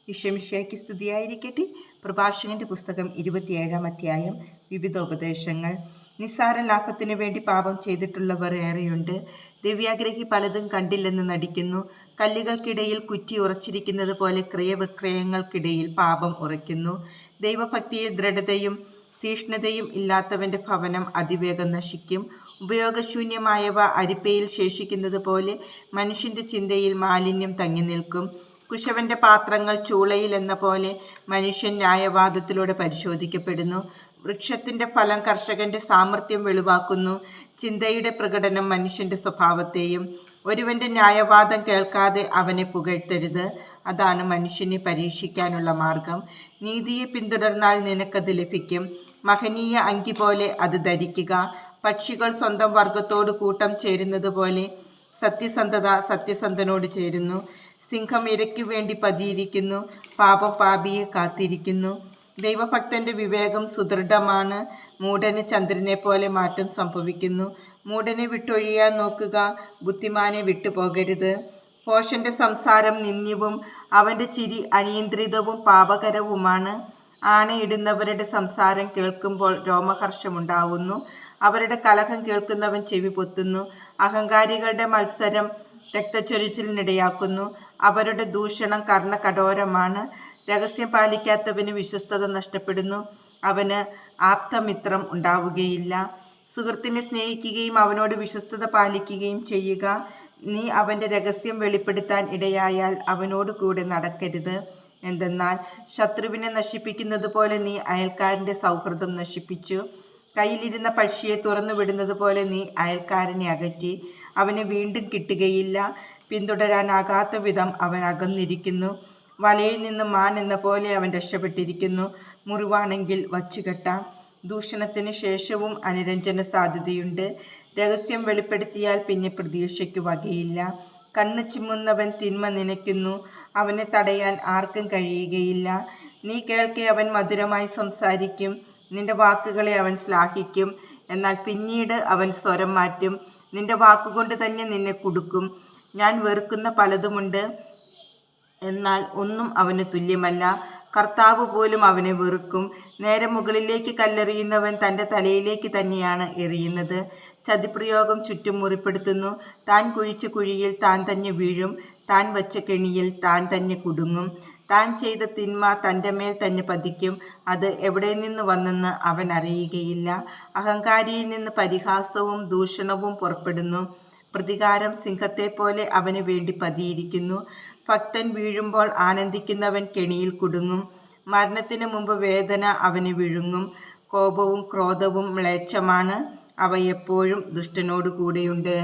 ഈശോമിശിഹായ്ക്ക് സ്തുതിയായിരിക്കട്ടെ. പ്രഭാഷകന്റെ പുസ്തകം 27-ാം അധ്യായം. വിവിധ ഉപദേശങ്ങൾ. നിസ്സാര ലാഭത്തിനു വേണ്ടി പാപം ചെയ്തിട്ടുള്ളവർ ഏറെയുണ്ട്. ദിവ്യാഗ്രഹി പലതും കണ്ടില്ലെന്ന് നടിക്കുന്നു. കല്ലുകൾക്കിടയിൽ കുറ്റി ഉറച്ചിരിക്കുന്നത് പോലെ ക്രയവിക്രയങ്ങൾക്കിടയിൽ പാപം ഉറയ്ക്കുന്നു. ദൈവഭക്തിയിൽ ദൃഢതയും തീഷ്ണതയും ഇല്ലാത്തവന്റെ ഭവനം അതിവേഗം നശിക്കും. ഉപയോഗശൂന്യമായവ അരിപ്പയിൽ ശേഷിക്കുന്നത് പോലെ മനുഷ്യന്റെ ചിന്തയിൽ മാലിന്യം തങ്ങി നിൽക്കും. കുശവന്റെ പാത്രങ്ങൾ ചൂളയിൽ എന്ന പോലെ മനുഷ്യൻ ന്യായവാദത്തിലൂടെ പരിശോധിക്കപ്പെടുന്നു. വൃക്ഷത്തിന്റെ ഫലം കർഷകന്റെ സാമർത്ഥ്യം വെളിവാക്കുന്നു. ചിന്തയുടെ പ്രകടനം മനുഷ്യന്റെ സ്വഭാവത്തെയും. ഒരുവന്റെ ന്യായവാദം കേൾക്കാതെ അവനെ പുകഴ്ത്തരുത്. അതാണ് മനുഷ്യനെ പരീക്ഷിക്കാനുള്ള മാർഗം. നീതിയെ പിന്തുടർന്നാൽ നിനക്കത് ലഭിക്കും. മഹനീയ അങ്കി പോലെ അത് ധരിക്കുക. പക്ഷികൾ സ്വന്തം വർഗത്തോട് കൂട്ടം ചേരുന്നത് പോലെ സത്യസന്ധത സത്യസന്ധനോട് ചേരുന്നു. സിംഹം ഇരയ്ക്കു വേണ്ടി പതിയിരിക്കുന്നു. പാപം പാപിയെ കാത്തിരിക്കുന്നു. ദൈവഭക്തന്റെ വിവേകം സുദൃഢമാണ്. മൂഢന് ചന്ദ്രനെ പോലെ മാറ്റം സംഭവിക്കുന്നു. മൂഢനെ വിട്ടൊഴിയാൻ നോക്കുക, ബുദ്ധിമാനെ വിട്ടുപോകരുത്. ഭോഷന്റെ സംസാരം നിന്ദ്യവും അവന്റെ ചിരി അനിയന്ത്രിതവും പാപകരവുമാണ്. ആണയിടുന്നവരുടെ സംസാരം കേൾക്കുമ്പോൾ രോമഹർഷമുണ്ടാവുന്നു. അവരുടെ കലഹം കേൾക്കുന്നവൻ ചെവി പൊത്തുന്നു. അഹങ്കാരികളുടെ മത്സരം രക്തച്ചൊരിച്ചിലിനിടയാക്കുന്നു. അവരുടെ ദൂഷണം കർണകഠോരമാണ്. രഹസ്യം പാലിക്കാത്തവന് വിശ്വസ്തത നഷ്ടപ്പെടുന്നു. അവന് ആപ്തമിത്രം ഉണ്ടാവുകയില്ല. സുഹൃത്തിനെ സ്നേഹിക്കുകയും അവനോട് വിശ്വസ്തത പാലിക്കുകയും ചെയ്യുക. നീ അവന്റെ രഹസ്യം വെളിപ്പെടുത്താൻ ഇടയായാൽ അവനോട് കൂടെ നടക്കരുത്. എന്തെന്നാൽ ശത്രുവിനെ നശിപ്പിക്കുന്നത് പോലെ നീ അയൽക്കാരന്റെ സൗഹൃദം നശിപ്പിച്ചു. കയ്യിലിരുന്ന പക്ഷിയെ തുറന്നു വിടുന്നത് പോലെ നീ അയൽക്കാരനെ അകറ്റി. അവനെ വീണ്ടും കിട്ടുകയില്ല. പിന്തുടരാനാകാത്ത വിധം അവൻ അകന്നിരിക്കുന്നു. വലയിൽ നിന്ന് മാൻ എന്ന പോലെ അവൻ രക്ഷപ്പെട്ടിരിക്കുന്നു. മുറിവാണെങ്കിൽ വച്ചുകെട്ടാം. ദൂഷണത്തിന് ശേഷവും അനുരഞ്ജന സാധ്യതയുണ്ട്. രഹസ്യം വെളിപ്പെടുത്തിയാൽ പിന്നെ പ്രതീക്ഷയ്ക്ക് വകയില്ല. കണ്ണ് ചിമ്മുന്നവൻ തിന്മ നനയ്ക്കുന്നു. അവനെ തടയാൻ ആർക്കും കഴിയുകയില്ല. നീ കേൾക്കെ അവൻ മധുരമായി സംസാരിക്കും. നിന്റെ വാക്കുകളെ അവൻ ശ്ലാഘിക്കും. എന്നാൽ പിന്നീട് അവൻ സ്വരം മാറ്റും. നിന്റെ വാക്കുകൊണ്ട് തന്നെ നിന്നെ കുടുക്കും. ഞാൻ വെറുക്കുന്ന പലതുമുണ്ട്, എന്നാൽ ഒന്നും അവന് തുല്യമല്ല. കർത്താവ് പോലും അവനെ വെറുക്കും. നേരെ മുകളിലേക്ക് കല്ലെറിയുന്നവൻ തൻ്റെ തലയിലേക്ക് തന്നെയാണ് എറിയുന്നത്. ചതിപ്രയോഗം ചുറ്റും മുറിപ്പെടുത്തുന്നു. താൻ കുഴിച്ച കുഴിയിൽ താൻ തന്നെ വീഴും. താൻ വച്ച കെണിയിൽ താൻ തന്നെ കുടുങ്ങും. താൻ ചെയ്ത തിന്മ തൻ്റെ മേൽ തന്നെ പതിക്കും. അത് എവിടെ നിന്ന് വന്നെന്ന് അവൻ അറിയുകയില്ല. അഹങ്കാരിയിൽ നിന്ന് പരിഹാസവും ദൂഷണവും പുറപ്പെടുന്നു. പ്രതികാരം സിംഹത്തെപ്പോലെ അവന് വേണ്ടി പതിയിരിക്കുന്നു. ഭക്തൻ വീഴുമ്പോൾ ആനന്ദിക്കുന്നവൻ കെണിയിൽ കുടുങ്ങും. മരണത്തിന് മുമ്പ് വേദന അവനെ വിഴുങ്ങും. കോപവും ക്രോധവും മ്ലേച്ഛമാണ്. അവ എപ്പോഴും ദുഷ്ടനോടു കൂടെയുണ്ട്.